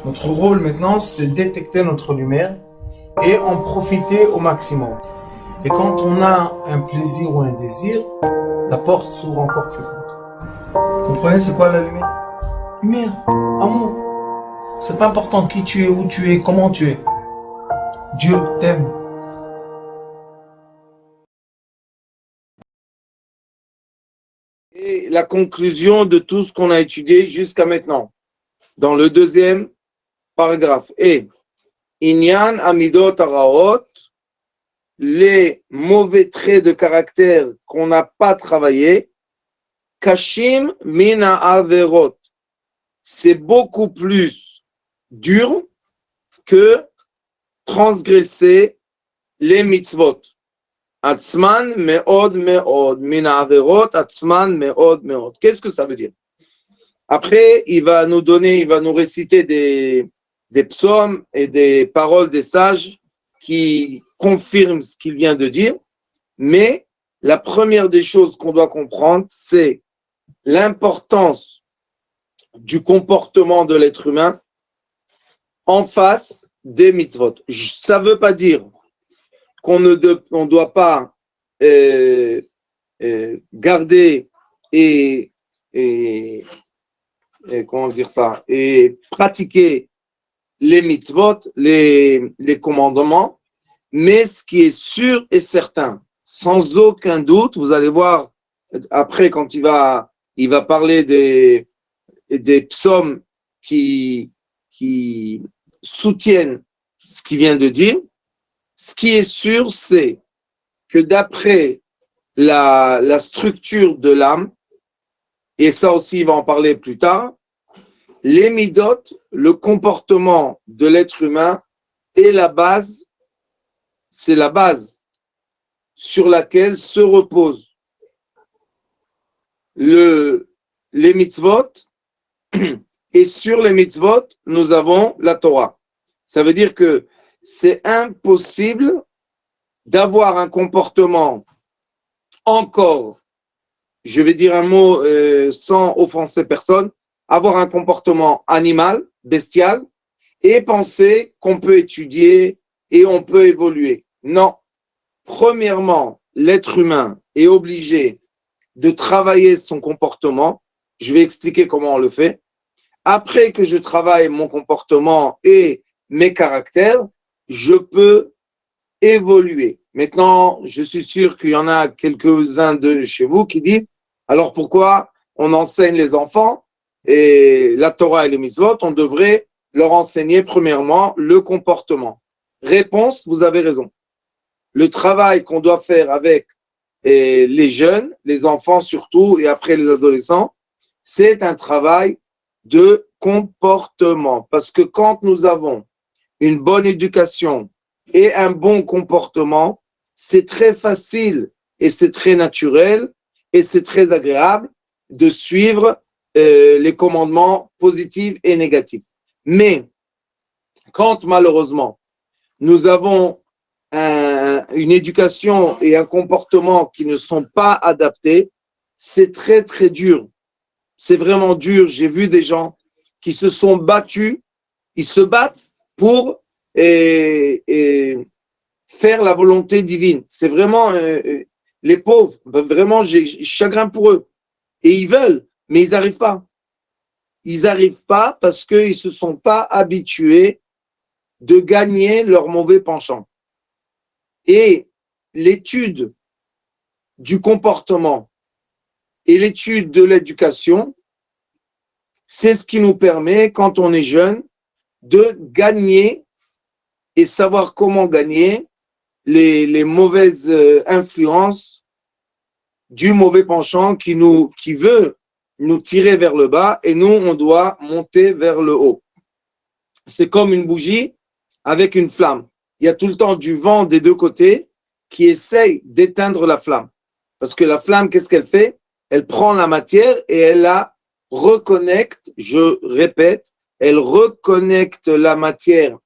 Notre rôle maintenant, c'est détecter notre lumière et en profiter au maximum. Et quand on a un plaisir ou un désir, la porte s'ouvre encore plus grande. Vous comprenez c'est quoi la lumière? Lumière, amour. C'est pas important qui tu es, où tu es, comment tu es. Dieu t'aime. Et la conclusion de tout ce qu'on a étudié jusqu'à maintenant, dans le deuxième paragraphe, est Inyan Amidot Araot, les mauvais traits de caractère qu'on n'a pas travaillé, Kashim Mina Averot, c'est beaucoup plus dur que transgresser les mitzvot. Atzman me'od me'od, Mina Averot, Atzman me'od me'od. Qu'est-ce que ça veut dire? Après, il va nous réciter des psaumes et des paroles des sages qui confirment ce qu'il vient de dire. Mais la première des choses qu'on doit comprendre, c'est l'importance du comportement de l'être humain en face des mitzvot. Ça ne veut pas dire qu'on ne doit pas garder et comment dire ça, et pratiquer les mitzvot, les commandements, mais ce qui est sûr et certain, sans aucun doute, vous allez voir après quand il va parler des psaumes qui soutiennent ce qu'il vient de dire, ce qui est sûr, c'est que d'après la structure de l'âme, et ça aussi il va en parler plus tard, les midot, le comportement de l'être humain est la base, c'est la base sur laquelle se reposent les mitzvot, et sur les mitzvot, nous avons la Torah. Ça veut dire que c'est impossible d'avoir un comportement encore, je vais dire un mot sans offenser personne, avoir un comportement animal, bestial, et penser qu'on peut étudier et on peut évoluer. Non. Premièrement, l'être humain est obligé de travailler son comportement. Je vais expliquer comment on le fait. Après que je travaille mon comportement et mes caractères, je peux évoluer. Maintenant, je suis sûr qu'il y en a quelques-uns de chez vous qui disent alors pourquoi on enseigne les enfants et la Torah et les mitzvot, on devrait leur enseigner premièrement le comportement. Réponse, vous avez raison. Le travail qu'on doit faire avec les jeunes, les enfants surtout, et après les adolescents, c'est un travail de comportement. Parce que quand nous avons une bonne éducation et un bon comportement, c'est très facile et c'est très naturel et c'est très agréable de suivre les commandements positifs et négatifs. Mais quand malheureusement nous avons une éducation et un comportement qui ne sont pas adaptés, c'est très très dur. C'est vraiment dur. J'ai vu des gens qui se sont battus, ils se battent pour faire la volonté divine. C'est vraiment les pauvres, vraiment j'ai chagrin pour eux. Et ils veulent, mais ils n'arrivent pas. Ils n'arrivent pas parce qu'ils ne se sont pas habitués de gagner leur mauvais penchant. Et l'étude du comportement et l'étude de l'éducation, c'est ce qui nous permet, quand on est jeune, de gagner et savoir comment gagner les mauvaises influences du mauvais penchant qui veut nous tirer vers le bas et nous, on doit monter vers le haut. C'est comme une bougie avec une flamme. Il y a tout le temps du vent des deux côtés qui essaye d'éteindre la flamme. Parce que la flamme, qu'est-ce qu'elle fait? Elle prend la matière et elle la reconnecte, je répète, elle reconnecte la matière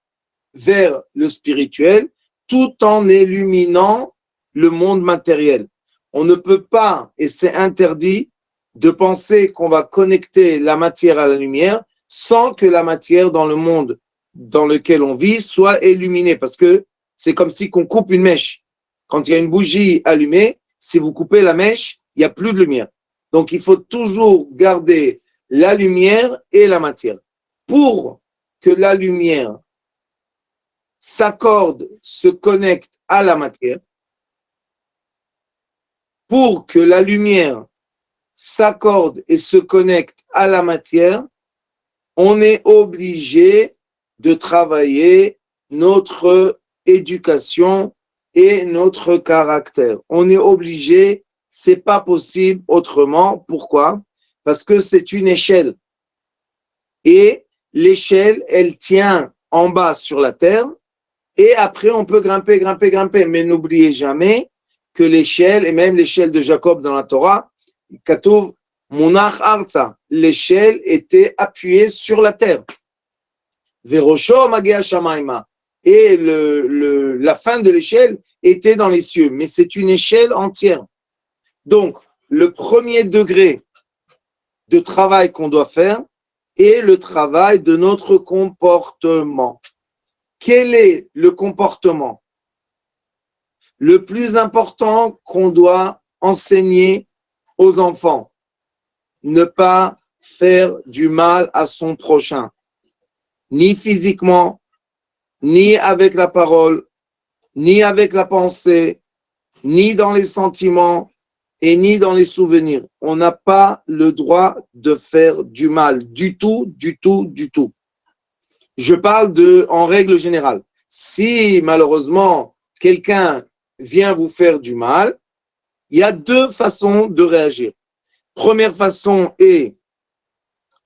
vers le spirituel tout en illuminant le monde matériel. On ne peut pas, et c'est interdit, de penser qu'on va connecter la matière à la lumière sans que la matière dans le monde dans lequel on vit soit illuminée. Parce que c'est comme si qu'on coupe une mèche. Quand il y a une bougie allumée, si vous coupez la mèche, il n'y a plus de lumière. Donc, il faut toujours garder la lumière et la matière. Pour que la lumière s'accorde, se connecte à la matière, pour que la lumière s'accorde et se connecte à la matière, on est obligé de travailler notre éducation et notre caractère. On est obligé, c'est pas possible autrement. Pourquoi? Parce que c'est une échelle. Et l'échelle, elle tient en bas sur la terre et après on peut grimper, grimper, grimper. Mais n'oubliez jamais que l'échelle, et même l'échelle de Jacob dans la Torah, Katouv Munach Arza, l'échelle était appuyée sur la terre. Verosho Magea Shamaima. Et la fin de l'échelle était dans les cieux. Mais c'est une échelle entière. Donc, le premier degré de travail qu'on doit faire est le travail de notre comportement. Quel est le comportement le plus important qu'on doit enseigner aux enfants? Ne pas faire du mal à son prochain, ni physiquement, ni avec la parole, ni avec la pensée, ni dans les sentiments et ni dans les souvenirs. On n'a pas le droit de faire du mal, du tout, du tout, du tout. Je parle en règle générale. Si malheureusement quelqu'un vient vous faire du mal, il y a deux façons de réagir. Première façon est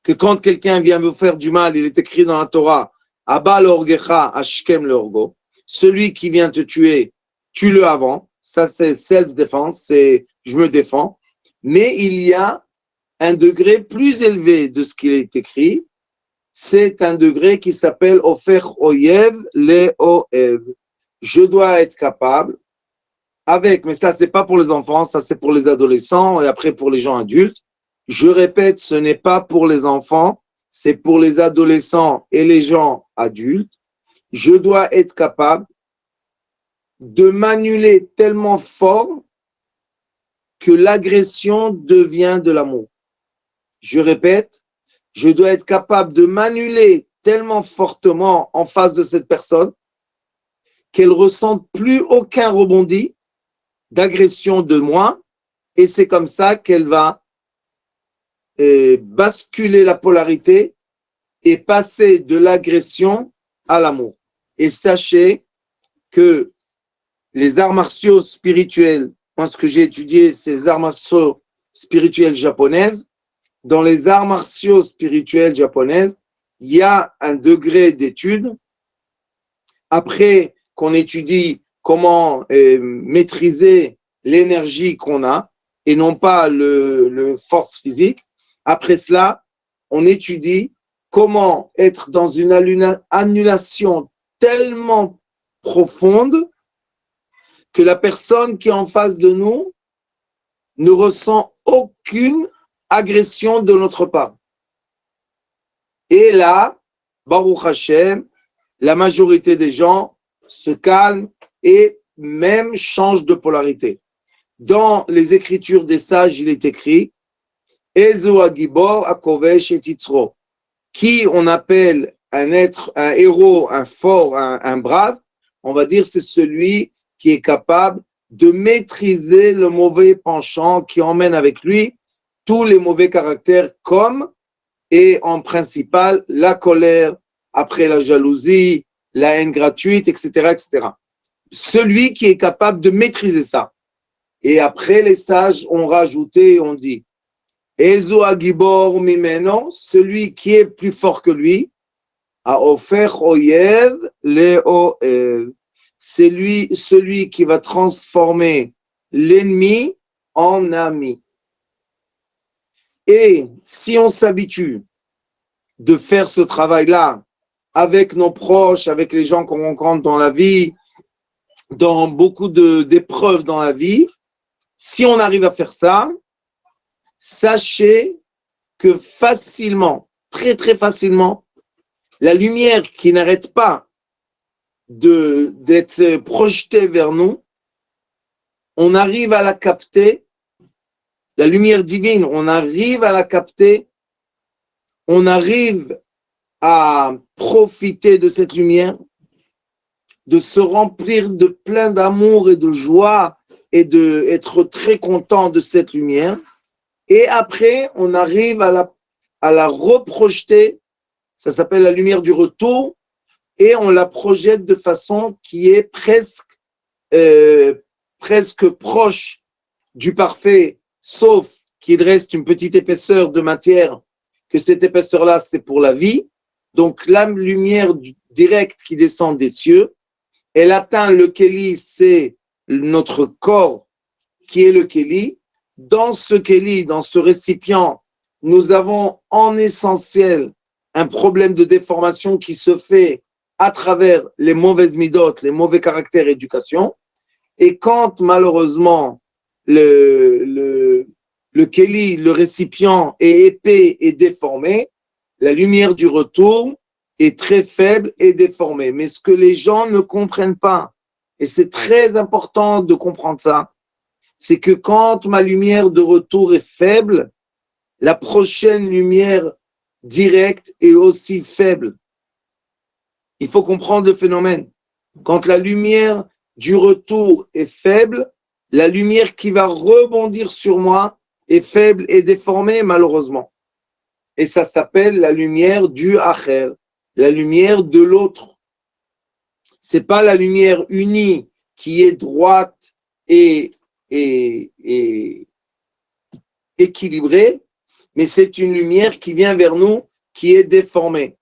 que quand quelqu'un vient vous faire du mal, il est écrit dans la Torah, Abba l'orgecha ashkem l'orgo, celui qui vient te tuer, tue-le avant. Ça, c'est self-défense, c'est je me défends. Mais il y a un degré plus élevé de ce qu'il est écrit. C'est un degré qui s'appelle Ofer Oyev le Oev. Je dois être capable, mais ça, c'est pas pour les enfants, ça, c'est pour les adolescents et après pour les gens adultes. Je répète, ce n'est pas pour les enfants, c'est pour les adolescents et les gens adultes. Je dois être capable de m'annuler tellement fort que l'agression devient de l'amour. Je répète, je dois être capable de m'annuler tellement fortement en face de cette personne qu'elle ne ressente plus aucun rebondi d'agression de moi et c'est comme ça qu'elle va basculer la polarité et passer de l'agression à l'amour. Et sachez que les arts martiaux spirituels, moi ce que j'ai étudié, c'est les arts martiaux spirituels japonaises. Dans les arts martiaux spirituels japonaises, il y a un degré d'étude. Après qu'on étudie comment maîtriser l'énergie qu'on a et non pas le force physique, après cela, on étudie comment être dans une annulation tellement profonde que la personne qui est en face de nous ne ressent aucune agression de notre part. Et là, Baruch Hashem, la majorité des gens se calment et même changent de polarité. Dans les écritures des sages, il est écrit Ezo Agibor Akovesh et Titzro, qui on appelle un héros, un fort, un brave, on va dire c'est celui qui est capable de maîtriser le mauvais penchant qui emmène avec lui tous les mauvais caractères comme et en principal la colère, après la jalousie, la haine gratuite, etc., etc. Celui qui est capable de maîtriser ça. Et après, les sages ont rajouté, on dit, Ezo Agibor Mimeno, celui qui est plus fort que lui, a offert Oyev le Oev. C'est celui qui va transformer l'ennemi en ami. Et si on s'habitue de faire ce travail-là avec nos proches, avec les gens qu'on rencontre dans la vie, dans beaucoup d'épreuves dans la vie, si on arrive à faire ça, sachez que facilement, très très facilement, la lumière qui n'arrête pas d'être projetée vers nous, on arrive à la capter, la lumière divine, on arrive à la capter, on arrive à profiter de cette lumière, de se remplir de plein d'amour et de joie et d'être très content de cette lumière. Et après, on arrive à la reprojeter, ça s'appelle la lumière du retour, et on la projette de façon qui est presque proche du parfait, sauf qu'il reste une petite épaisseur de matière, que cette épaisseur-là, c'est pour la vie. Donc, la lumière directe qui descend des cieux, elle atteint le Kéli, c'est notre corps qui est le Kéli. Dans ce Kéli, dans ce récipient, nous avons en essentiel un problème de déformation qui se fait à travers les mauvaises midotes, les mauvais caractères éducation. Et quand malheureusement le Kéli, le récipient est épais et déformé, la lumière du retour est très faible et déformée. Mais ce que les gens ne comprennent pas, et c'est très important de comprendre ça, c'est que quand ma lumière de retour est faible, la prochaine lumière directe est aussi faible. Il faut comprendre le phénomène. Quand la lumière du retour est faible, la lumière qui va rebondir sur moi est faible et déformée, malheureusement. Et ça s'appelle la lumière du Acher, la lumière de l'autre. C'est pas la lumière unie qui est droite et équilibrée, mais c'est une lumière qui vient vers nous, qui est déformée.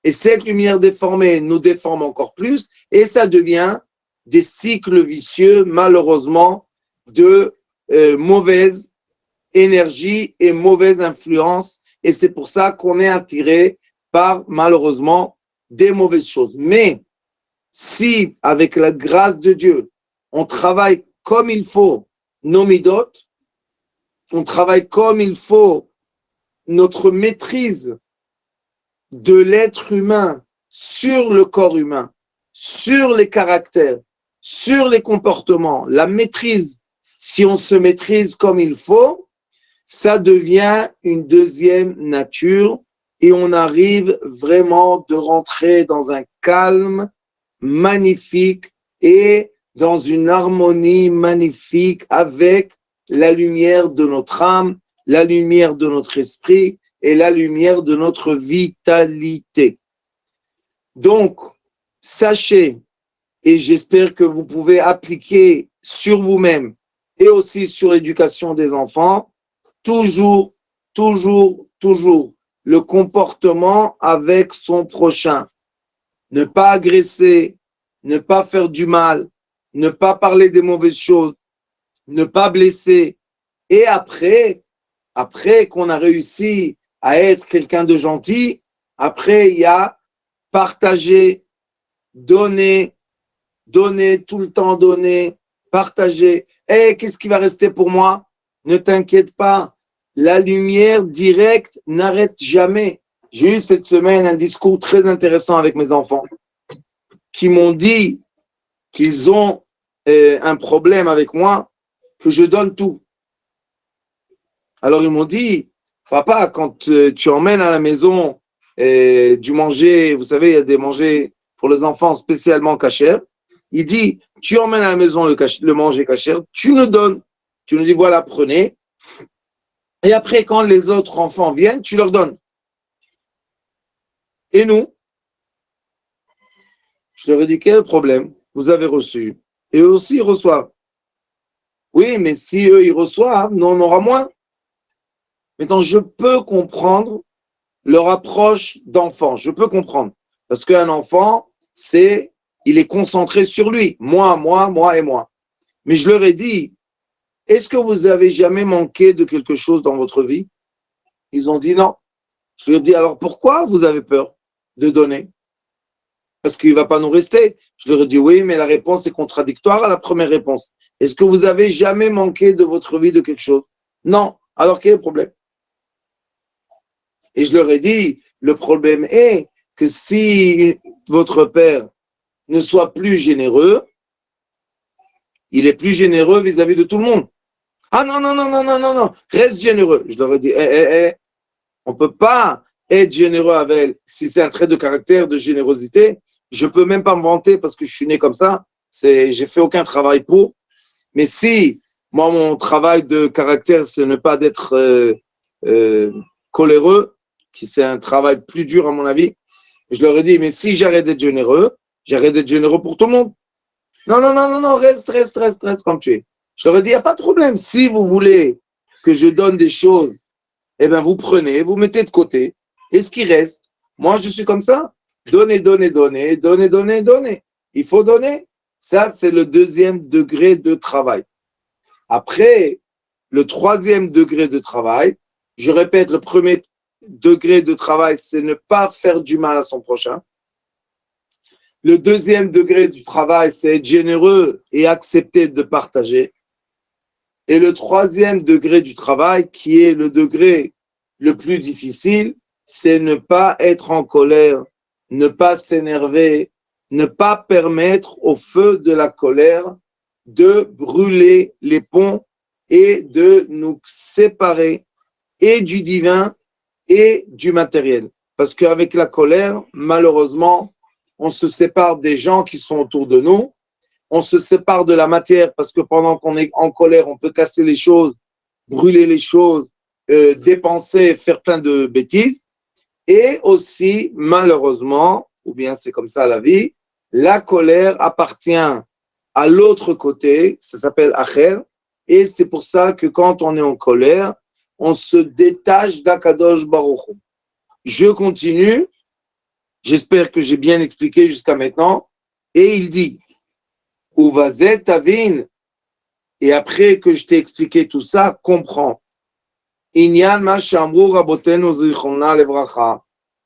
Et cette lumière déformée nous déforme encore plus, et ça devient des cycles vicieux, malheureusement, de mauvaise énergie et mauvaise influence. Et c'est pour ça qu'on est attiré par, malheureusement, des mauvaises choses. Mais si, avec la grâce de Dieu, on travaille comme il faut nos midot, on travaille comme il faut notre maîtrise de l'être humain sur le corps humain, sur les caractères, sur les comportements, la maîtrise, si on se maîtrise comme il faut, ça devient une deuxième nature et on arrive vraiment de rentrer dans un calme magnifique et dans une harmonie magnifique avec la lumière de notre âme, la lumière de notre esprit et la lumière de notre vitalité. Donc, sachez, et j'espère que vous pouvez appliquer sur vous-même et aussi sur l'éducation des enfants, toujours le comportement avec son prochain. Ne pas agresser, ne pas faire du mal, ne pas parler des mauvaises choses, ne pas blesser. Et après qu'on a réussi à être quelqu'un de gentil, après il y a partager, donner, tout le temps donner, partager. Qu'est-ce qui va rester pour moi? Ne t'inquiète pas. La lumière directe n'arrête jamais. J'ai eu cette semaine un discours très intéressant avec mes enfants qui m'ont dit qu'ils ont un problème avec moi, que je donne tout. Alors ils m'ont dit, papa, quand tu emmènes à la maison du manger, vous savez, il y a des manger pour les enfants spécialement cachers, il dit, tu emmènes à la maison le manger cacher, tu nous donnes, tu nous dis, voilà, prenez. Et après, quand les autres enfants viennent, tu leur donnes. Et nous, je leur ai dit, quel problème? Vous avez reçu. Et eux aussi, ils reçoivent. Oui, mais si eux, ils reçoivent, nous, on aura moins. Maintenant, je peux comprendre leur approche d'enfant. Je peux comprendre. Parce qu'un enfant, il est concentré sur lui. Moi et moi. Mais je leur ai dit, est-ce que vous avez jamais manqué de quelque chose dans votre vie? Ils ont dit non. Je leur ai dit, alors pourquoi vous avez peur de donner? Parce qu'il ne va pas nous rester. Je leur ai dit, oui, mais la réponse est contradictoire à la première réponse. Est-ce que vous avez jamais manqué de votre vie de quelque chose? Non. Alors quel est le problème? Et je leur ai dit, le problème est que si votre père ne soit plus généreux, il est plus généreux vis-à-vis de tout le monde. Ah non, non, non, non, non, non, non, reste généreux. Je leur ai dit, on ne peut pas être généreux avec elle. Si c'est un trait de caractère, de générosité, je ne peux même pas me vanter parce que je suis né comme ça. J'ai fait aucun travail pour. Mais si, moi, mon travail de caractère, c'est ne pas d'être coléreux, qui c'est un travail plus dur à mon avis, je leur ai dit, mais si j'arrête d'être généreux pour tout le monde. Non, non, non, non, non, reste comme tu es. Je leur ai dit, il n'y a pas de problème. Si vous voulez que je donne des choses, eh bien, vous prenez, vous mettez de côté. Et ce qui reste, moi, je suis comme ça. Donnez, donnez, donnez, donnez, donnez, donnez. Il faut donner. Ça, c'est le deuxième degré de travail. Après, le troisième degré de travail, je répète, le premier degré de travail, c'est ne pas faire du mal à son prochain. Le deuxième degré du travail, c'est être généreux et accepter de partager. Et le troisième degré du travail, qui est le degré le plus difficile, c'est ne pas être en colère, ne pas s'énerver, ne pas permettre au feu de la colère de brûler les ponts et de nous séparer et du divin et du matériel. Parce qu'avec la colère, malheureusement, on se sépare des gens qui sont autour de nous, on se sépare de la matière parce que pendant qu'on est en colère, on peut casser les choses, brûler les choses, dépenser, faire plein de bêtises. Et aussi, malheureusement, ou bien c'est comme ça la vie, la colère appartient à l'autre côté, ça s'appelle Acher, et c'est pour ça que quand on est en colère, on se détache d'Akadosh Baruch Hu. Je continue, j'espère que j'ai bien expliqué jusqu'à maintenant, et il dit, Uvazet Tavin, et après que je t'ai expliqué tout ça, comprends. Inyan ma shamru rabotenu zichronah levracha.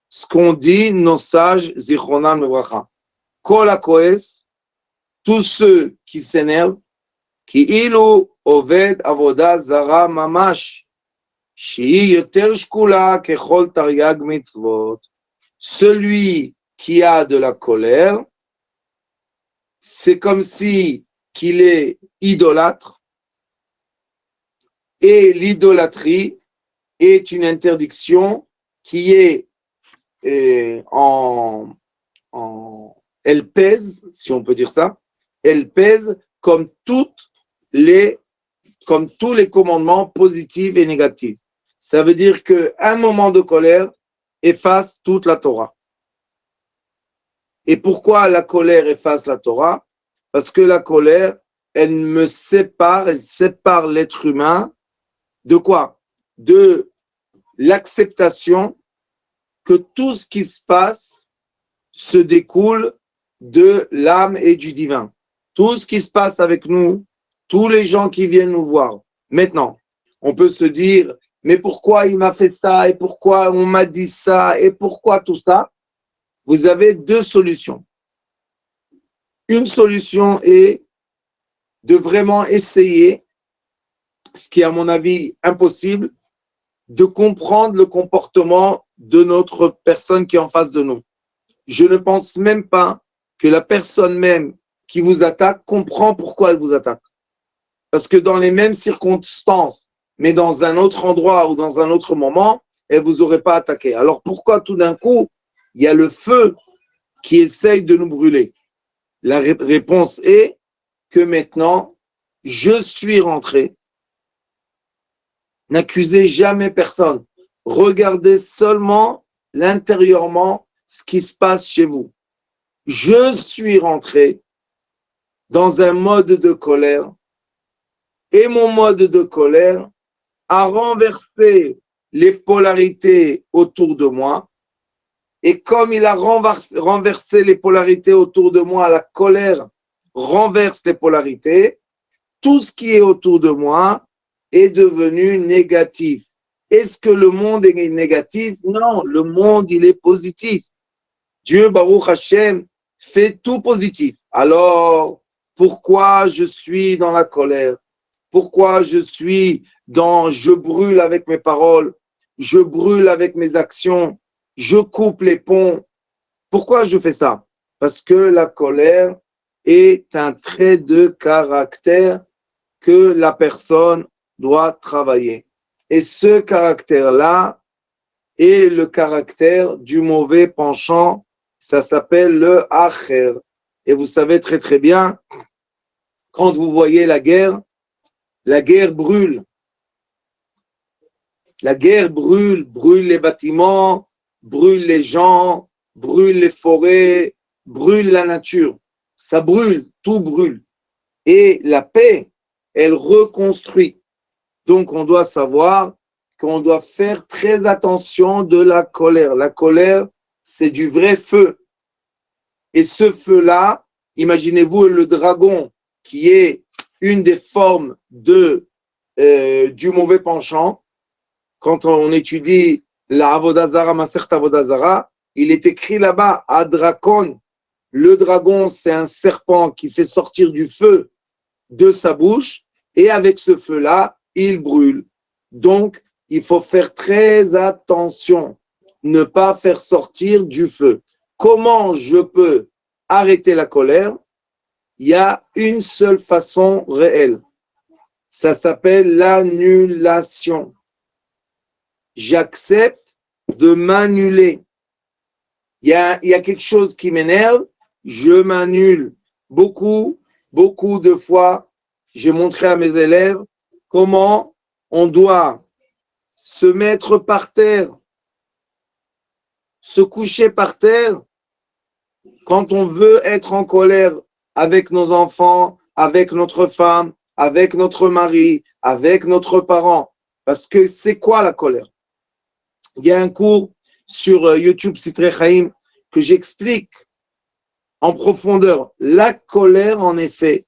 Ce qu'on dit, nos sages, zichronah levracha. Kol hakoes, tous ceux qui s'énervent, ki ilu oved avoda zara mamash, shi yoter shkula kechol taryag mitzvot. Celui qui a de la colère, c'est comme si qu'il est idolâtre, et l'idolâtrie est une interdiction qui est elle pèse, si on peut dire ça, elle pèse comme tous les commandements positifs et négatifs. Ça veut dire qu'un moment de colère efface toute la Torah. Et pourquoi la colère efface la Torah? Parce que la colère, elle sépare l'être humain de quoi? De l'acceptation que tout ce qui se passe se découle de l'âme et du divin. Tout ce qui se passe avec nous, tous les gens qui viennent nous voir. Maintenant, on peut se dire, mais pourquoi il m'a fait ça, et pourquoi on m'a dit ça, et pourquoi tout ça? Vous avez deux solutions. Une solution est de vraiment essayer, ce qui est à mon avis impossible, de comprendre le comportement de notre personne qui est en face de nous. Je ne pense même pas que la personne même qui vous attaque comprend pourquoi elle vous attaque. Parce que dans les mêmes circonstances, mais dans un autre endroit ou dans un autre moment, elle ne vous aurait pas attaqué. Alors pourquoi tout d'un coup, il y a le feu qui essaye de nous brûler? La réponse est que maintenant, je suis rentré. N'accusez jamais personne. Regardez seulement l'intérieurement ce qui se passe chez vous. Je suis rentré dans un mode de colère et mon mode de colère a renversé les polarités autour de moi. Et comme il a renversé les polarités autour de moi, la colère renverse les polarités, tout ce qui est autour de moi est devenu négatif. Est-ce que le monde est négatif? Non, le monde, il est positif. Dieu, Baruch Hashem, fait tout positif. Alors, pourquoi je suis dans la colère? Pourquoi je brûle avec mes paroles? je brûle avec mes actions, je coupe les ponts. Pourquoi je fais ça? Parce que la colère est un trait de caractère que la personne doit travailler. Et ce caractère-là est le caractère du mauvais penchant. Ça s'appelle le acher. Et vous savez très très bien, quand vous voyez la guerre brûle. La guerre brûle les bâtiments, brûle les gens, brûle les forêts, brûle la nature. Ça brûle, tout brûle. Et la paix, elle reconstruit. Donc, on doit savoir qu'on doit faire très attention de la colère. La colère, c'est du vrai feu. Et ce feu-là, imaginez-vous le dragon, qui est une des formes du mauvais penchant. Quand on étudie la Avodazara, Masert Avodazara, il est écrit là-bas, Adrakon. Le dragon, c'est un serpent qui fait sortir du feu de sa bouche, et avec ce feu-là, il brûle. Donc, il faut faire très attention, ne pas faire sortir du feu. Comment je peux arrêter la colère? Il y a une seule façon réelle. Ça s'appelle l'annulation. J'accepte de m'annuler. Il y a quelque chose qui m'énerve, je m'annule. Beaucoup de fois, j'ai montré à mes élèves comment on doit se mettre par terre, se coucher par terre quand on veut être en colère avec nos enfants, avec notre femme, avec notre mari, avec notre parent. Parce que c'est quoi la colère? Il y a un cours sur YouTube Sitrei Chaim que j'explique en profondeur. La colère, en effet,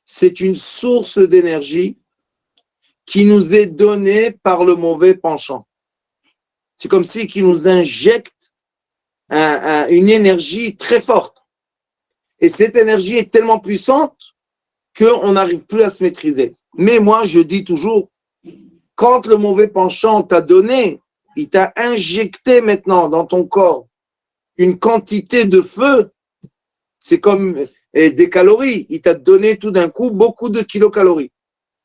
c'est une source d'énergie qui nous est donnée par le mauvais penchant. C'est comme si qui nous injecte une énergie très forte. Et cette énergie est tellement puissante qu'on n'arrive plus à se maîtriser. Mais moi, je dis toujours, quand le mauvais penchant t'a donné, il t'a injecté maintenant dans ton corps une quantité de feu, c'est comme des calories. Il t'a donné tout d'un coup beaucoup de kilocalories.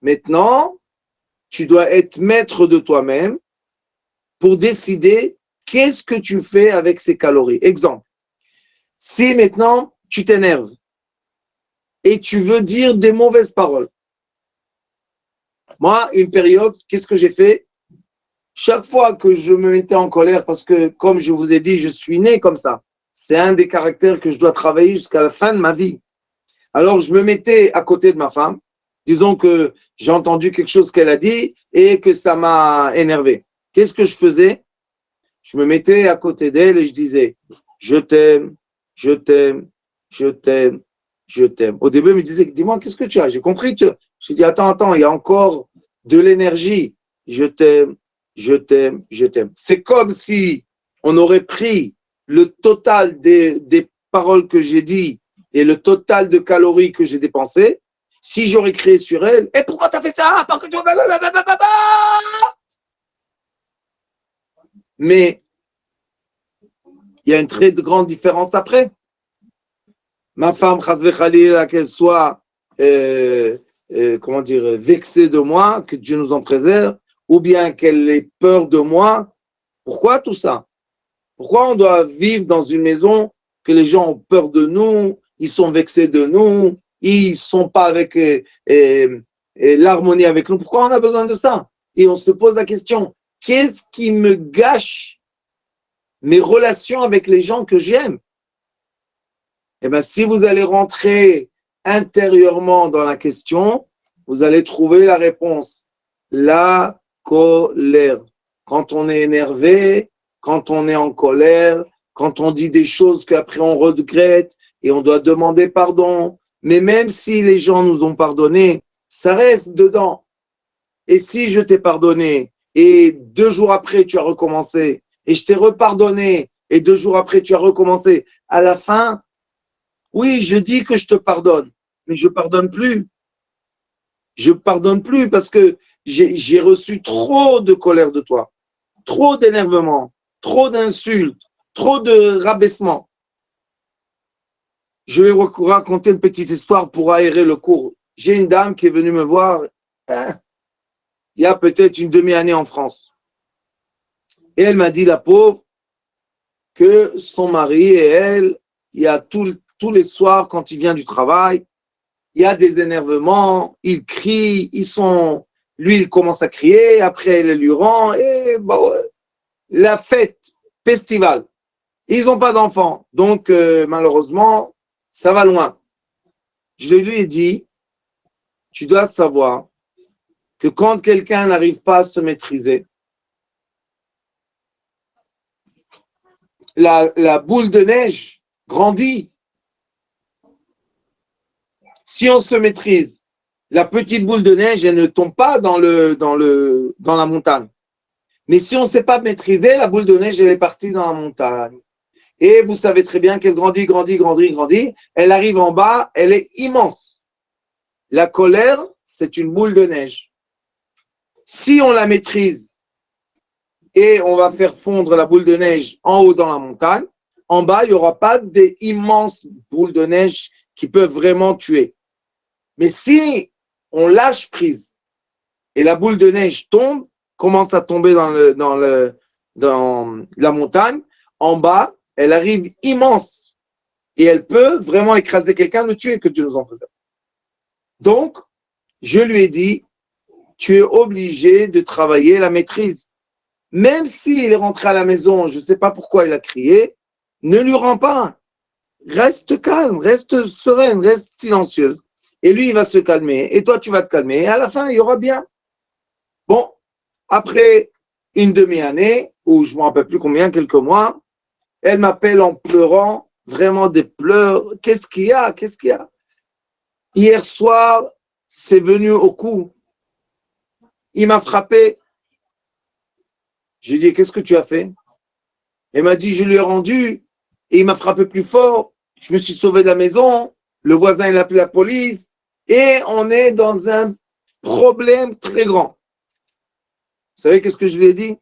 Maintenant, tu dois être maître de toi-même pour décider qu'est-ce que tu fais avec ces calories. Exemple, si maintenant tu t'énerves et tu veux dire des mauvaises paroles. Moi, une période, qu'est-ce que j'ai fait? Chaque fois que je me mettais en colère, parce que comme je vous ai dit, je suis né comme ça. C'est un des caractères que je dois travailler jusqu'à la fin de ma vie. Alors, je me mettais à côté de ma femme. Disons que j'ai entendu quelque chose qu'elle a dit et que ça m'a énervé. Qu'est-ce que je faisais? Je me mettais à côté d'elle et je disais « Je t'aime, je t'aime, je t'aime, je t'aime ». Au début, elle me disait « Dis-moi, qu'est-ce que tu as ?» J'ai compris que j'ai dit « Attends, il y a encore de l'énergie. Je t'aime, je t'aime, je t'aime ». C'est comme si on aurait pris le total des paroles que j'ai dit et le total de calories que j'ai dépensées. Si j'aurais créé sur elle, et pourquoi t'as fait ça? Parce que tu... Mais il y a une très grande différence après. Ma femme, qu'elle soit, vexée de moi, que Dieu nous en préserve, ou bien qu'elle ait peur de moi. Pourquoi tout ça? Pourquoi on doit vivre dans une maison que les gens ont peur de nous, ils sont vexés de nous, ils ne sont pas avec l'harmonie avec nous? Pourquoi on a besoin de ça? Et on se pose la question, qu'est-ce qui me gâche mes relations avec les gens que j'aime? Eh bien, si vous allez rentrer intérieurement dans la question, vous allez trouver la réponse. La colère. Quand on est énervé, quand on est en colère, quand on dit des choses qu'après on regrette et on doit demander pardon. Mais même si les gens nous ont pardonné, ça reste dedans. Et si je t'ai pardonné et 2 jours après tu as recommencé et je t'ai repardonné et 2 jours après tu as recommencé, à la fin, oui, je dis que je te pardonne, mais je pardonne plus. Je pardonne plus parce que j'ai reçu trop de colère de toi. trop d'énervement, trop d'insultes, trop de rabaissement. Je vais vous raconter une petite histoire pour aérer le cours. J'ai une dame qui est venue me voir il y a peut-être une demi-année en France. Et elle m'a dit, la pauvre, que son mari et elle, il y a tous les soirs quand il vient du travail, il y a des énervements, ils crient, lui il commence à crier, après elle lui rend, et bon, la fête, festival. Ils n'ont pas d'enfants, donc malheureusement, ça va loin. Je lui ai dit, tu dois savoir que quand quelqu'un n'arrive pas à se maîtriser, la boule de neige grandit. Si on se maîtrise, la petite boule de neige, elle ne tombe pas dans la montagne. Mais si on ne sait pas maîtriser, la boule de neige, elle est partie dans la montagne. Et vous savez très bien qu'elle grandit, grandit, grandit, grandit. Elle arrive en bas, elle est immense. La colère, c'est une boule de neige. Si on la maîtrise et on va faire fondre la boule de neige en haut dans la montagne, en bas, il n'y aura pas des immenses boules de neige qui peuvent vraiment tuer. Mais si on lâche prise et la boule de neige tombe, commence à tomber dans la montagne, en bas, elle arrive immense et elle peut vraiment écraser quelqu'un, le tuer, que Dieu nous en préserve. Donc, je lui ai dit, tu es obligé de travailler la maîtrise. Même s'il est rentré à la maison, je ne sais pas pourquoi il a crié, ne lui rends pas. Reste calme, reste sereine, reste silencieuse. Et lui, il va se calmer. Et toi, tu vas te calmer. Et à la fin, il y aura bien. Bon, après une demi-année, ou je ne me rappelle plus combien, quelques mois, elle m'appelle en pleurant, vraiment des pleurs. Qu'est-ce qu'il y a? Qu'est-ce qu'il y a? Hier soir, c'est venu au cou. Il m'a frappé. J'ai dit, qu'est-ce que tu as fait? Elle m'a dit, je lui ai rendu. Et il m'a frappé plus fort. Je me suis sauvé de la maison. Le voisin, il a appelé la police. Et on est dans un problème très grand. Vous savez qu'est-ce que je lui ai dit?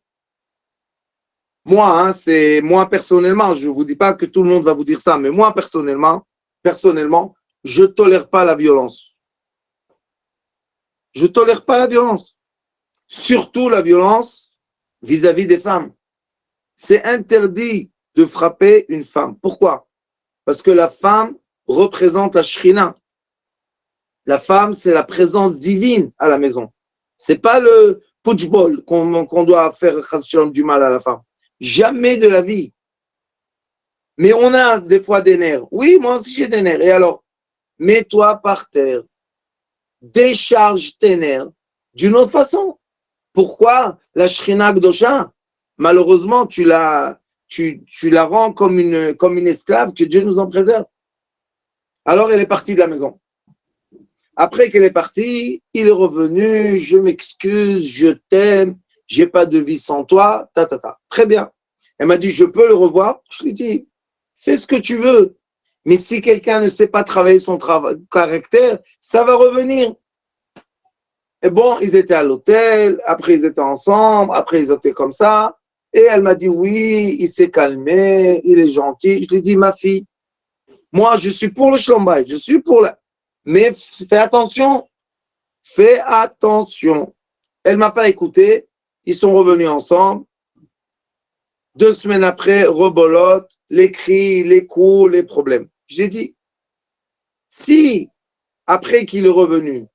Moi, c'est moi personnellement, je ne vous dis pas que tout le monde va vous dire ça, mais moi personnellement, je ne tolère pas la violence. Je ne tolère pas la violence. Surtout la violence vis-à-vis des femmes. C'est interdit de frapper une femme. Pourquoi? Parce que la femme représente la shrina. La femme, c'est la présence divine à la maison. C'est pas le putschball qu'on doit faire du mal à la femme. Jamais de la vie. Mais on a des fois des nerfs. Oui, moi aussi j'ai des nerfs. Et alors, mets-toi par terre. Décharge tes nerfs d'une autre façon. Pourquoi la Shrina Gdosha, malheureusement, tu la rends comme une esclave, que Dieu nous en préserve. Alors, elle est partie de la maison. Après qu'elle est partie, il est revenu, je m'excuse, je t'aime, j'ai pas de vie sans toi, Très bien. Elle m'a dit, je peux le revoir? Je lui ai dit, fais ce que tu veux. Mais si quelqu'un ne sait pas travailler son caractère, ça va revenir. Et bon, ils étaient à l'hôtel, après ils étaient ensemble, après ils étaient comme ça. Et elle m'a dit, oui, il s'est calmé, il est gentil. Je lui ai dit, ma fille, moi je suis pour le shlombay, je suis pour la... Mais fais attention, fais attention. Elle ne m'a pas écouté, ils sont revenus ensemble. 2 semaines après, rebolote, les cris, les coups, les problèmes. J'ai dit, si après qu'il est revenu,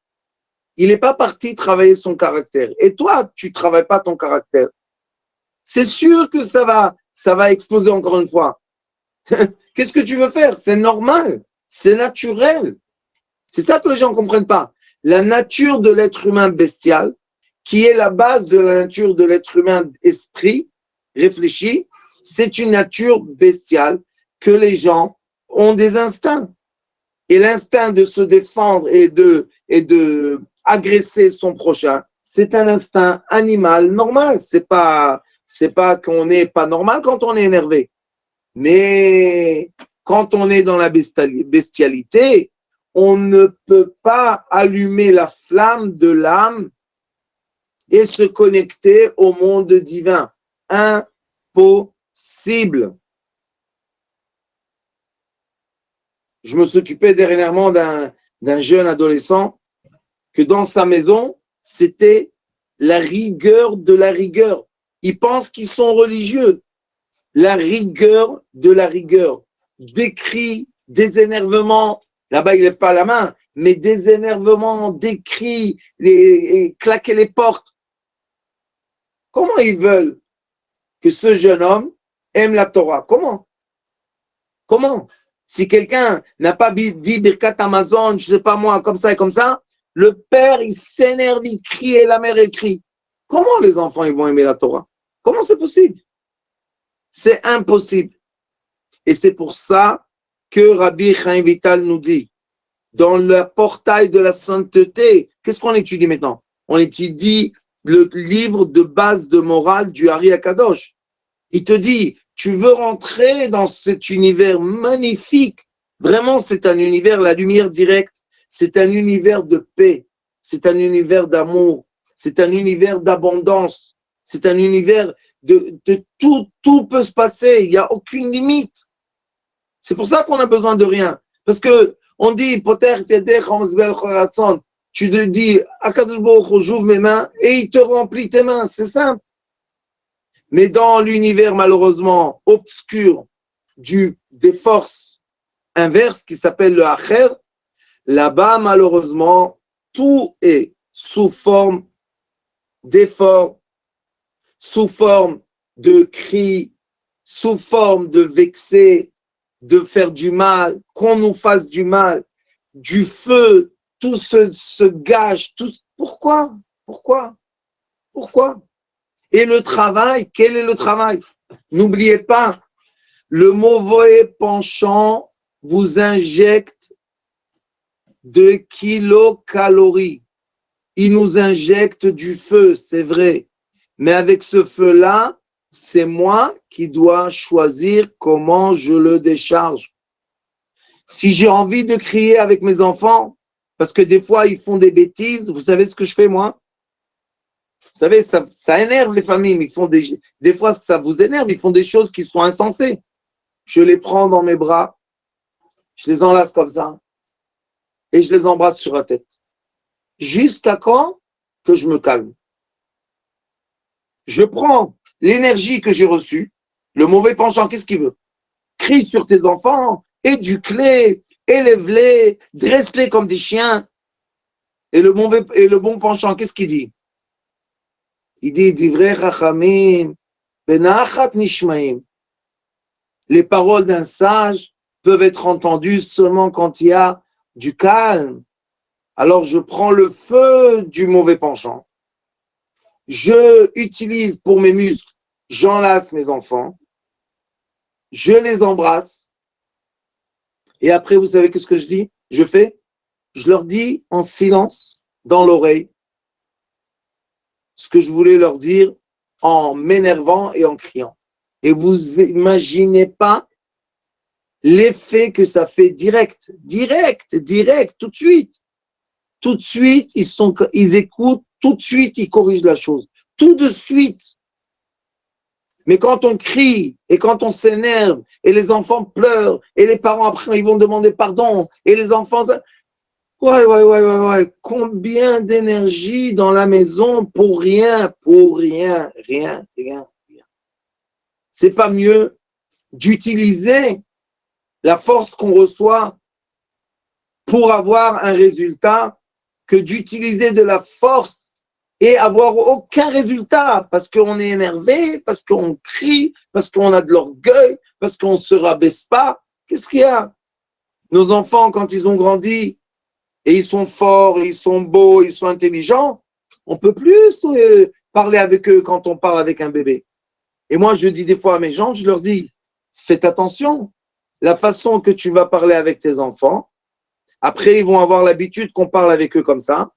il n'est pas parti travailler son caractère, et toi, tu ne travailles pas ton caractère, c'est sûr que ça va exploser encore une fois. Qu'est-ce que tu veux faire? C'est normal, c'est naturel. C'est ça que les gens ne comprennent pas. La nature de l'être humain bestial, qui est la base de la nature de l'être humain esprit, réfléchi, c'est une nature bestiale que les gens ont des instincts. Et l'instinct de se défendre et de agresser son prochain, c'est un instinct animal normal. C'est pas qu'on n'est pas normal quand on est énervé. Mais quand on est dans la bestialité, on ne peut pas allumer la flamme de l'âme et se connecter au monde divin. impossible. Je me suis occupé dernièrement d'un jeune adolescent que dans sa maison, c'était la rigueur de la rigueur. Ils pensent qu'ils sont religieux. La rigueur de la rigueur. Des cris, des énervements. Là-bas, il ne lève pas la main, mais des énervements, des cris, et claquer les portes. Comment ils veulent que ce jeune homme aime la Torah? Comment? Comment? Si quelqu'un n'a pas dit Birkat Amazon, je ne sais pas moi, comme ça et comme ça, le père, il s'énerve, il crie et la mère, elle crie. Comment les enfants, ils vont aimer la Torah? Comment c'est possible? C'est impossible. Et c'est pour ça que Rabbi Chaim Vital nous dit, dans le portail de la sainteté, qu'est-ce qu'on étudie maintenant? On étudie le livre de base de morale du Ari Akadosh. Il te dit, tu veux rentrer dans cet univers magnifique. Vraiment, c'est un univers, la lumière directe. C'est un univers de paix. C'est un univers d'amour. C'est un univers d'abondance. C'est un univers de tout peut se passer. Il n'y a aucune limite. C'est pour ça qu'on a besoin de rien. Parce que on dit, tu te dis, Akadosh Baruch Hu, j'ouvre mes mains et il te remplit tes mains. C'est simple. Mais dans l'univers malheureusement obscur des forces inverses qui s'appelle le Acher, là-bas malheureusement tout est sous forme d'efforts, sous forme de cris, sous forme de vexer, de faire du mal, qu'on nous fasse du mal, du feu, tout se gâche. Pourquoi? Et le travail, quel est le travail? N'oubliez pas, le mauvais penchant vous injecte de kilocalories. Il nous injecte du feu, c'est vrai. Mais avec ce feu-là, c'est moi qui dois choisir comment je le décharge. Si j'ai envie de crier avec mes enfants, parce que des fois ils font des bêtises, vous savez ce que je fais moi? Vous savez, ça énerve les familles, mais ils font des fois ça vous énerve, ils font des choses qui sont insensées. Je les prends dans mes bras, je les enlace comme ça, et je les embrasse sur la tête. Jusqu'à quand que je me calme. Je prends l'énergie que j'ai reçue, le mauvais penchant, qu'est-ce qu'il veut? Crie sur tes enfants, éduque-les, élève-les, dresse-les comme des chiens. Et le bon penchant, qu'est-ce qu'il dit? Il dit, Divrei Chachamim, benachat nishmaim. Les paroles d'un sage peuvent être entendues seulement quand il y a du calme. Alors je prends le feu du mauvais penchant. Je utilise pour mes muscles, j'enlace mes enfants, je les embrasse. Et après, vous savez qu'est-ce que je dis? Je leur dis en silence, dans l'oreille, ce que je voulais leur dire en m'énervant et en criant. Et vous imaginez pas l'effet que ça fait direct, tout de suite. Tout de suite, ils écoutent, tout de suite, ils corrigent la chose. Tout de suite. Mais quand on crie et quand on s'énerve et les enfants pleurent et les parents après ils vont demander pardon et les enfants... Ouais. Combien d'énergie dans la maison pour rien. C'est pas mieux d'utiliser la force qu'on reçoit pour avoir un résultat que d'utiliser de la force et avoir aucun résultat parce qu'on est énervé, parce qu'on crie, parce qu'on a de l'orgueil, parce qu'on ne se rabaisse pas. Qu'est-ce qu'il y a? Nos enfants, quand ils ont grandi et ils sont forts, ils sont beaux, ils sont intelligents, on ne peut plus parler avec eux quand on parle avec un bébé. Et moi, je dis des fois à mes gens, je leur dis, faites attention, la façon que tu vas parler avec tes enfants, après, ils vont avoir l'habitude qu'on parle avec eux comme ça.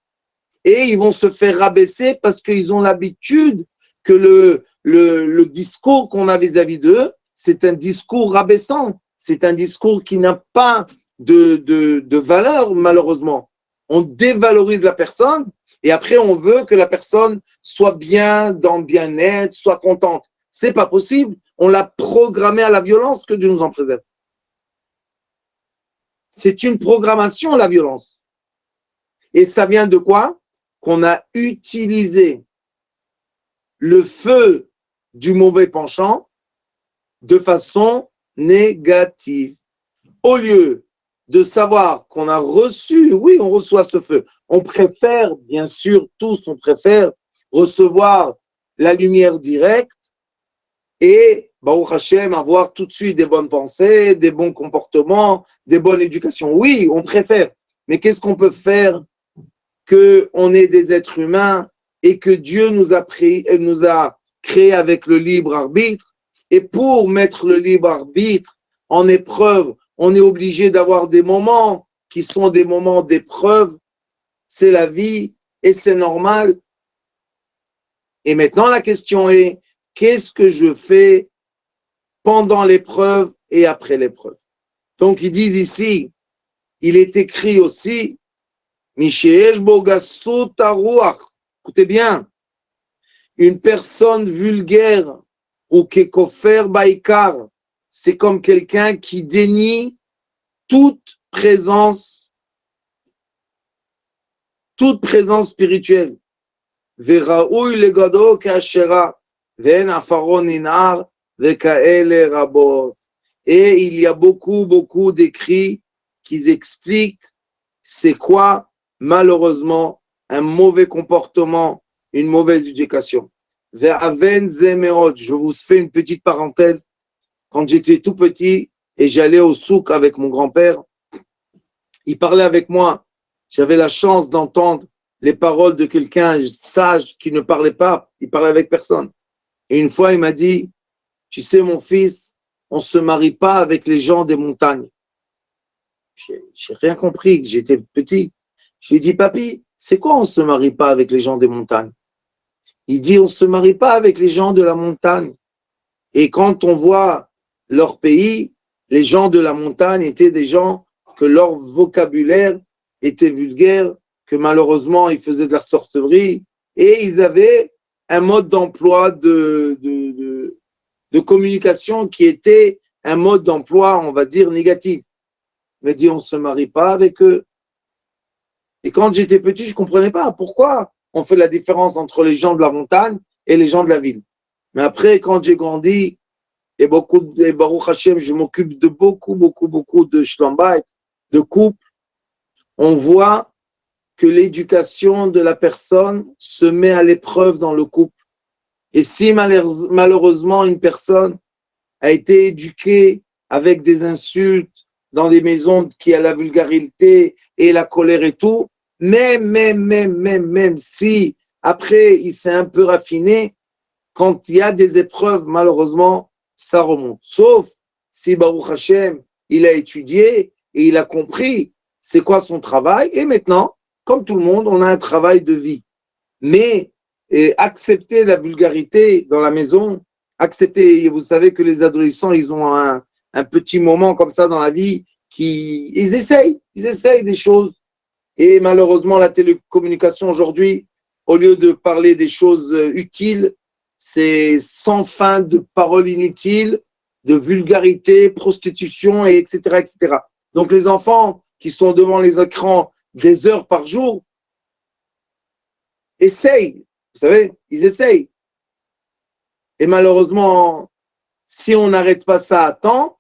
Et ils vont se faire rabaisser parce qu'ils ont l'habitude que le discours qu'on a vis-à-vis d'eux, c'est un discours rabaissant. C'est un discours qui n'a pas de valeur, malheureusement. On dévalorise la personne et après, on veut que la personne soit bien, dans le bien-être, soit contente. C'est pas possible. On l'a programmé à la violence, que Dieu nous en préserve. C'est une programmation, la violence. Et ça vient de quoi? Qu'on a utilisé le feu du mauvais penchant de façon négative. Au lieu de savoir qu'on a reçu, oui, on reçoit ce feu. On préfère, bien sûr, tous, on préfère recevoir la lumière directe et, Baruch Hashem, avoir tout de suite des bonnes pensées, des bons comportements, des bonnes éducations. Oui, on préfère. Mais qu'est-ce qu'on peut faire qu'on est des êtres humains et que Dieu nous a créé avec le libre arbitre? Et pour mettre le libre arbitre en épreuve, on est obligé d'avoir des moments qui sont des moments d'épreuve. C'est la vie et c'est normal. Et maintenant, la question est, qu'est-ce que je fais pendant l'épreuve et après l'épreuve? Donc, ils disent ici, il est écrit aussi, Misheesh Bogassut Aruach. Écoutez bien, une personne vulgaire ou kekofer baikar, c'est comme quelqu'un qui dénie toute présence spirituelle. Veraouy legado kashera, ven afaron inar, vekaele rabot. Et il y a beaucoup d'écrits qui expliquent c'est quoi, malheureusement, un mauvais comportement, une mauvaise éducation. Je vous fais une petite parenthèse. Quand j'étais tout petit et j'allais au souk avec mon grand-père, il parlait avec moi. J'avais la chance d'entendre les paroles de quelqu'un sage qui ne parlait pas. Il parlait avec personne. Et une fois, il m'a dit, tu sais, mon fils, on ne se marie pas avec les gens des montagnes. J'ai rien compris, j'étais petit. Je lui ai dit, papy, c'est quoi on ne se marie pas avec les gens des montagnes? Il dit, on ne se marie pas avec les gens de la montagne. Et quand on voit leur pays, les gens de la montagne étaient des gens que leur vocabulaire était vulgaire, que malheureusement ils faisaient de la sorcellerie, et ils avaient un mode d'emploi de communication qui était un mode d'emploi, on va dire, négatif. Il m'a dit, on ne se marie pas avec eux. Et quand j'étais petit, je ne comprenais pas pourquoi on fait la différence entre les gens de la montagne et les gens de la ville. Mais après, quand j'ai grandi, et Baruch Hashem, je m'occupe de beaucoup de shlom bayit, de couple, on voit que l'éducation de la personne se met à l'épreuve dans le couple. Et si malheureusement une personne a été éduquée avec des insultes dans des maisons qui a la vulgarité et la colère et tout, même si après il s'est un peu raffiné, quand il y a des épreuves, malheureusement, ça remonte. Sauf si Baruch Hashem, il a étudié et il a compris c'est quoi son travail. Et maintenant, comme tout le monde, on a un travail de vie. Mais accepter la vulgarité dans la maison, accepter, vous savez que les adolescents, ils ont un petit moment comme ça dans la vie, ils essayent des choses. Et malheureusement, la télécommunication aujourd'hui, au lieu de parler des choses utiles, c'est sans fin de paroles inutiles, de vulgarité, prostitution, et etc. Donc les enfants qui sont devant les écrans des heures par jour essayent, vous savez, ils essayent. Et malheureusement, si on n'arrête pas ça à temps,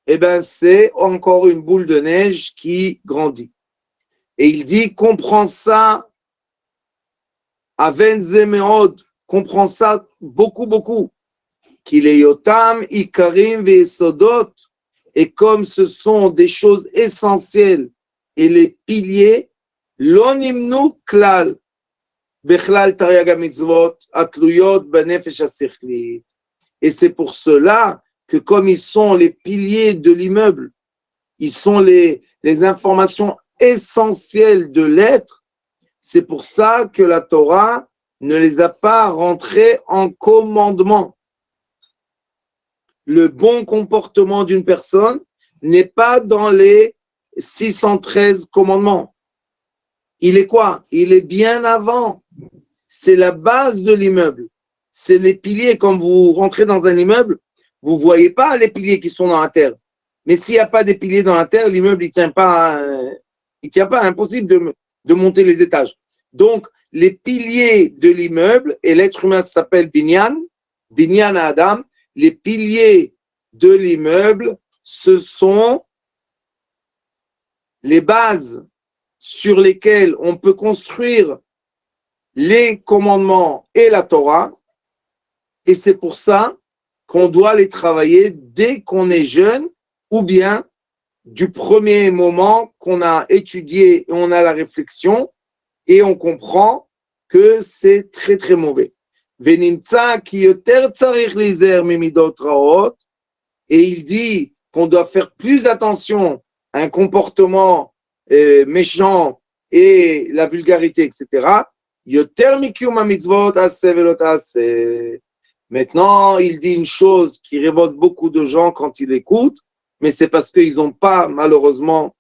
eh ben c'est encore une boule de neige qui grandit. Et il dit, comprends ça, Aven Zemeod, comprends ça beaucoup. Qu'il est Yotam, Ikarim, Vesodot, et comme ce sont des choses essentielles et les piliers, l'onimnu klal, bechlal tariag mitzvot, atluyot benefesh asichlit. Et c'est pour cela que comme ils sont les piliers de l'immeuble, ils sont les informations essentielles de l'être, c'est pour ça que la Torah ne les a pas rentrés en commandement. Le bon comportement d'une personne n'est pas dans les 613 commandements. Il est quoi? Il est bien avant. C'est la base de l'immeuble. c'est les piliers. Quand vous rentrez dans un immeuble, vous ne voyez pas les piliers qui sont dans la terre. Mais s'il n'y a pas des piliers dans la terre, l'immeuble, il tient pas, impossible de monter les étages. Donc, les piliers de l'immeuble, et l'être humain s'appelle Binyan, Binyan à Adam, les piliers de l'immeuble, ce sont les bases sur lesquelles on peut construire les commandements et la Torah, et c'est pour ça qu'on doit les travailler dès qu'on est jeune, ou bien du premier moment qu'on a étudié et on a la réflexion, et on comprend que c'est très très mauvais. Et il dit qu'on doit faire plus attention à un comportement méchant et la vulgarité, etc. Maintenant, il dit une chose qui révolte beaucoup de gens quand ils l'écoutent, mais c'est parce qu'ils n'ont pas, malheureusement,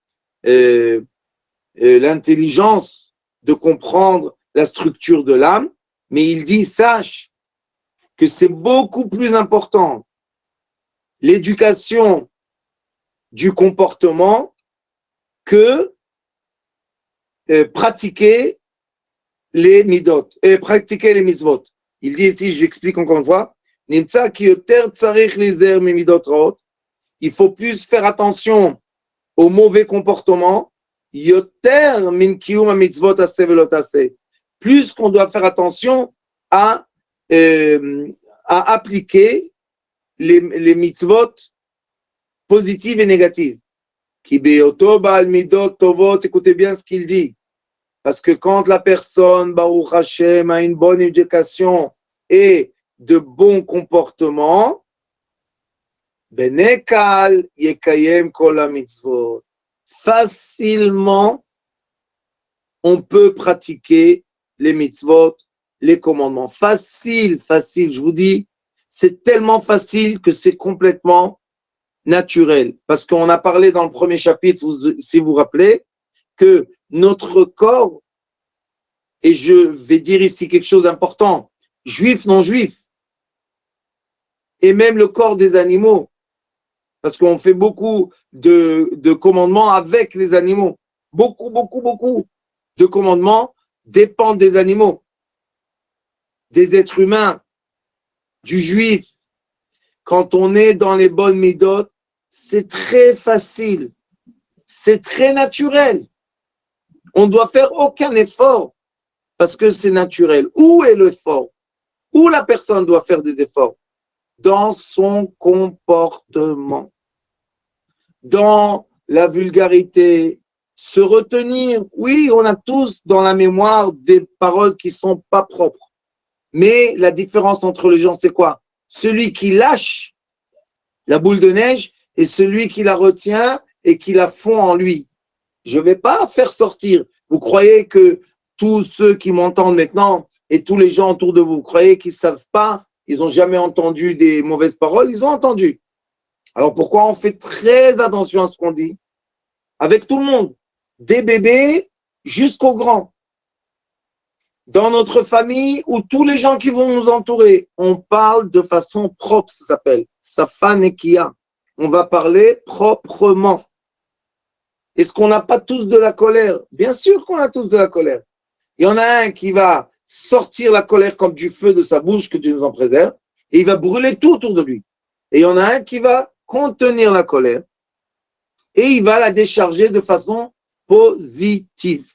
l'intelligence de comprendre la structure de l'âme. Mais il dit, sache que c'est beaucoup plus important l'éducation du comportement que pratiquer les midot, pratiquer les mitzvot. Il dit ici, j'explique encore une fois, il faut plus faire attention au mauvais comportement, plus qu'on doit faire attention à appliquer les mitzvot positives et négatives. Écoutez bien ce qu'il dit. Parce que quand la personne, Baruch Hashem, a une bonne éducation et de bons comportements, Benekal Yekayem Kol HaMitzvot. Facilement, on peut pratiquer les mitzvot, les commandements. Facile, je vous dis, c'est tellement facile que c'est complètement naturel. Parce qu'on a parlé dans le premier chapitre, si vous vous rappelez, que notre corps, et je vais dire ici quelque chose d'important, juif, non juif, et même le corps des animaux, parce qu'on fait beaucoup de commandements avec les animaux. Beaucoup de commandements dépendent des animaux, des êtres humains, du juif. Quand on est dans les bonnes midot, c'est très facile, c'est très naturel. On ne doit faire aucun effort parce que c'est naturel. Où est l'effort? Où la personne doit faire des efforts? Dans son comportement, dans la vulgarité, se retenir. Oui, on a tous dans la mémoire des paroles qui ne sont pas propres. Mais la différence entre les gens, c'est quoi? Celui qui lâche la boule de neige et celui qui la retient et qui la fond en lui. Je ne vais pas faire sortir. Vous croyez que tous ceux qui m'entendent maintenant et tous les gens autour de vous, vous croyez qu'ils ne savent pas, ils n'ont jamais entendu des mauvaises paroles, ils ont entendu. Alors pourquoi on fait très attention à ce qu'on dit? Avec tout le monde, des bébés jusqu'aux grands. Dans notre famille ou tous les gens qui vont nous entourer, on parle de façon propre, ça s'appelle Safa Nekia. On va parler proprement. Est-ce qu'on n'a pas tous de la colère? Bien sûr qu'on a tous de la colère. Il y en a un qui va sortir la colère comme du feu de sa bouche, que Dieu nous en préserve, et il va brûler tout autour de lui. Et il y en a un qui va contenir la colère et il va la décharger de façon positive.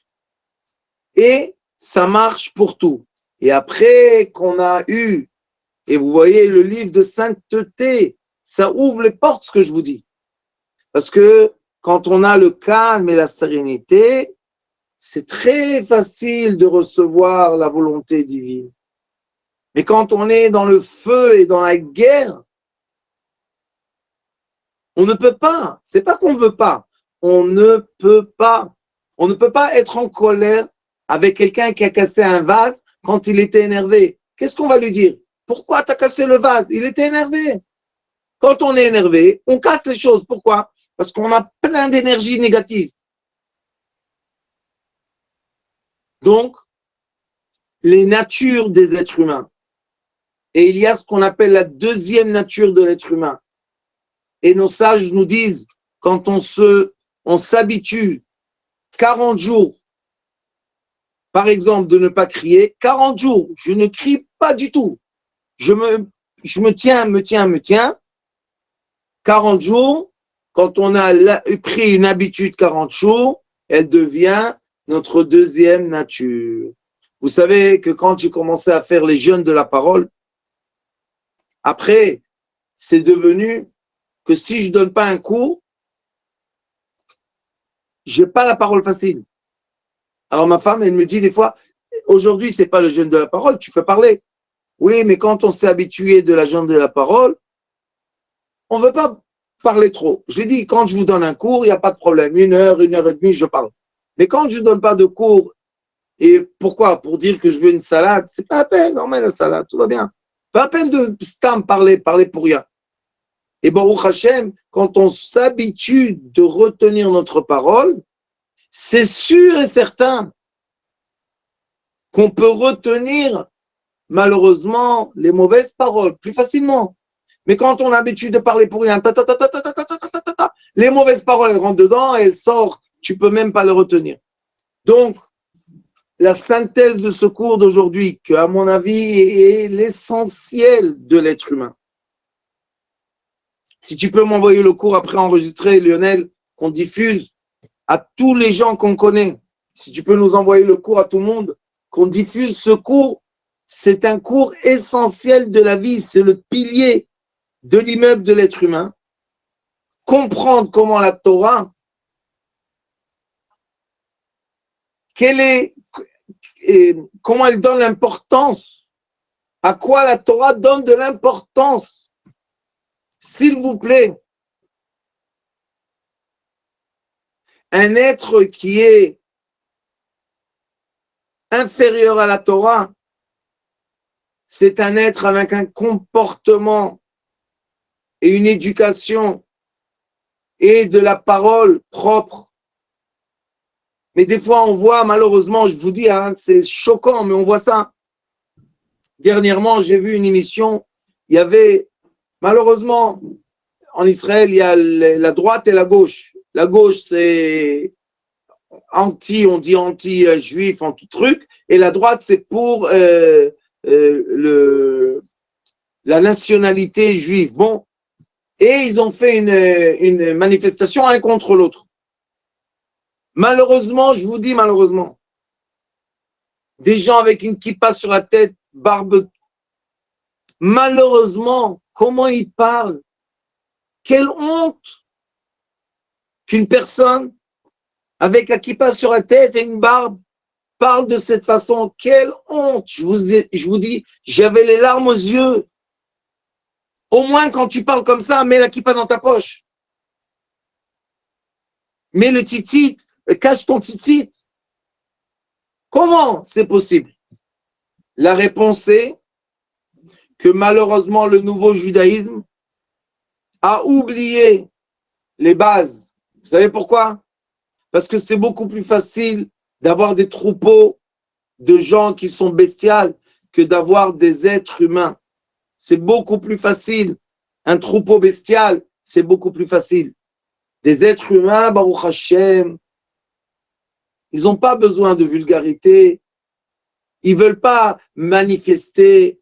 Et ça marche pour tout. Et après qu'on a eu, et vous voyez le livre de sainteté, ça ouvre les portes, ce que je vous dis. Parce que quand on a le calme et la sérénité, c'est très facile de recevoir la volonté divine. Mais quand on est dans le feu et dans la guerre, on ne peut pas. C'est pas qu'on ne veut pas. On ne peut pas. On ne peut pas être en colère avec quelqu'un qui a cassé un vase quand il était énervé. Qu'est-ce qu'on va lui dire? Pourquoi tu as cassé le vase? Il était énervé. Quand on est énervé, on casse les choses. Pourquoi? Parce qu'on a plein d'énergie négative. Donc, les natures des êtres humains. et il y a ce qu'on appelle la deuxième nature de l'être humain. Et nos sages nous disent, quand on s'habitue 40 jours, par exemple, de ne pas crier, 40 jours, je ne crie pas du tout. Je me tiens, 40 jours, quand on a pris une habitude 40 jours, elle devient notre deuxième nature. Vous savez que quand j'ai commencé à faire les jeûnes de la parole, après, c'est devenu que si je donne pas un cours, j'ai pas la parole facile. Alors ma femme, elle me dit des fois, aujourd'hui, c'est pas le jeûne de la parole, tu peux parler. Oui, mais quand on s'est habitué de la jeûne de la parole, on veut pas parler trop. Je l'ai dit, quand je vous donne un cours, il n'y a pas de problème. 1 heure et demie, je parle. Mais quand je ne donne pas de cours, et pourquoi? Pour dire que je veux une salade, c'est pas la peine, on met la salade, tout va bien. Pas la peine de stam parler pour rien. Et Baruch Hashem, quand on s'habitue de retenir notre parole, c'est sûr et certain qu'on peut retenir, malheureusement, les mauvaises paroles plus facilement. Mais quand on a l'habitude de parler pour rien, les mauvaises paroles, elles rentrent dedans et elles sortent. Tu peux même pas les retenir. Donc, la synthèse de ce cours d'aujourd'hui, que à mon avis est l'essentiel de l'être humain. Si tu peux m'envoyer le cours après enregistré, Lionel, qu'on diffuse à tous les gens qu'on connaît. Si tu peux nous envoyer le cours à tout le monde, qu'on diffuse ce cours, c'est un cours essentiel de la vie, c'est le pilier de l'immeuble de l'être humain. Comprendre comment la Torah, comment elle donne l'importance, à quoi la Torah donne de l'importance. S'il vous plaît, un être qui est inférieur à la Torah, c'est un être avec un comportement et une éducation et de la parole propre. Mais des fois, on voit, malheureusement, je vous dis, hein, c'est choquant, mais on voit ça. Dernièrement, j'ai vu une émission, il y avait, malheureusement, en Israël, il y a la droite et la gauche. La gauche, c'est on dit anti-juif, anti-truc, et la droite, c'est pour la nationalité juive. Bon, et ils ont fait une manifestation un contre l'autre. Malheureusement, je vous dis malheureusement, des gens avec une kippa sur la tête, barbe, malheureusement, comment ils parlent? Quelle honte qu'une personne avec la kippa sur la tête et une barbe parle de cette façon. Quelle honte! Je vous dis, j'avais les larmes aux yeux. Au moins, quand tu parles comme ça, mets la kippa dans ta poche. Mets le titit, cache ton titit. Comment c'est possible? La réponse est que malheureusement, le nouveau judaïsme a oublié les bases. Vous savez pourquoi? Parce que c'est beaucoup plus facile d'avoir des troupeaux de gens qui sont bestiales que d'avoir des êtres humains. C'est beaucoup plus facile. Un troupeau bestial, c'est beaucoup plus facile. Des êtres humains, Baruch Hashem, ils n'ont pas besoin de vulgarité. Ils ne veulent pas manifester.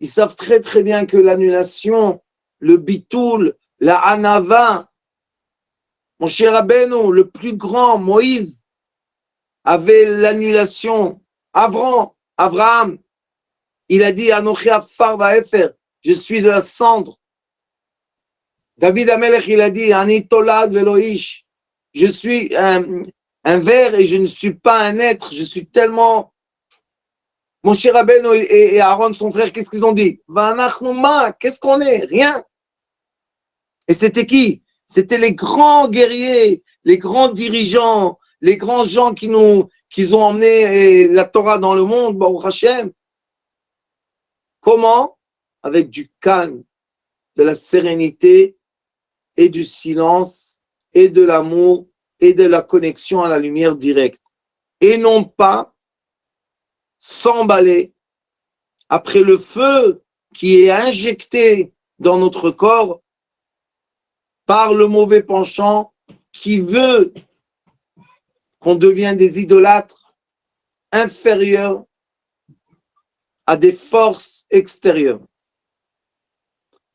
Ils savent très très bien que l'annulation, le bitoul, la hanava, mon cher Rabbeinu, le plus grand, Moïse, avait l'annulation. Abraham, il a dit Anochi afar va'efer, je suis de la cendre. David Amelech, il a dit Ani tolad velo ish, je suis un ver et je ne suis pas un être, je suis tellement. Mon cher Rabbeinu et Aaron, son frère, qu'est-ce qu'ils ont dit? Vanachnouma, qu'est-ce qu'on est? Rien. Et c'était qui? C'était les grands guerriers, les grands dirigeants, les grands gens qui ont emmené la Torah dans le monde, Baruch Hashem. Comment? Avec du calme, de la sérénité et du silence et de l'amour et de la connexion à la lumière directe. Et non pas s'emballer après le feu qui est injecté dans notre corps par le mauvais penchant qui veut qu'on devienne des idolâtres inférieurs à des forces extérieures.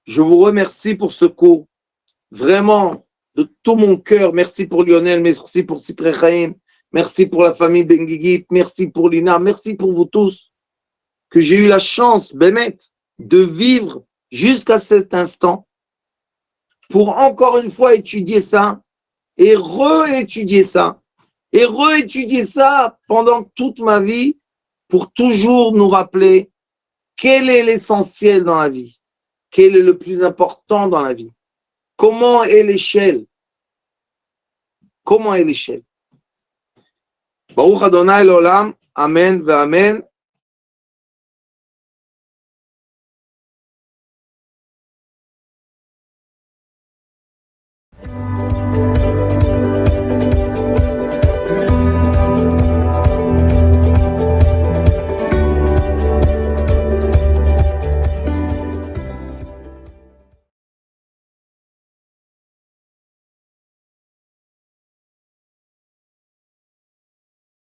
Je vous remercie pour ce cours. Vraiment, de tout mon cœur, merci pour Lionel, merci pour Sitre Chaim, merci pour la famille Benguigui, merci pour Lina, merci pour vous tous, que j'ai eu la chance, Bémet, de vivre jusqu'à cet instant pour encore une fois étudier ça et réétudier ça et réétudier ça pendant toute ma vie pour toujours nous rappeler quel est l'essentiel dans la vie, quel est le plus important dans la vie. Comment est l'échelle? Comment est l'échelle? Baruch Adonai l'olam, Amen ve Amen.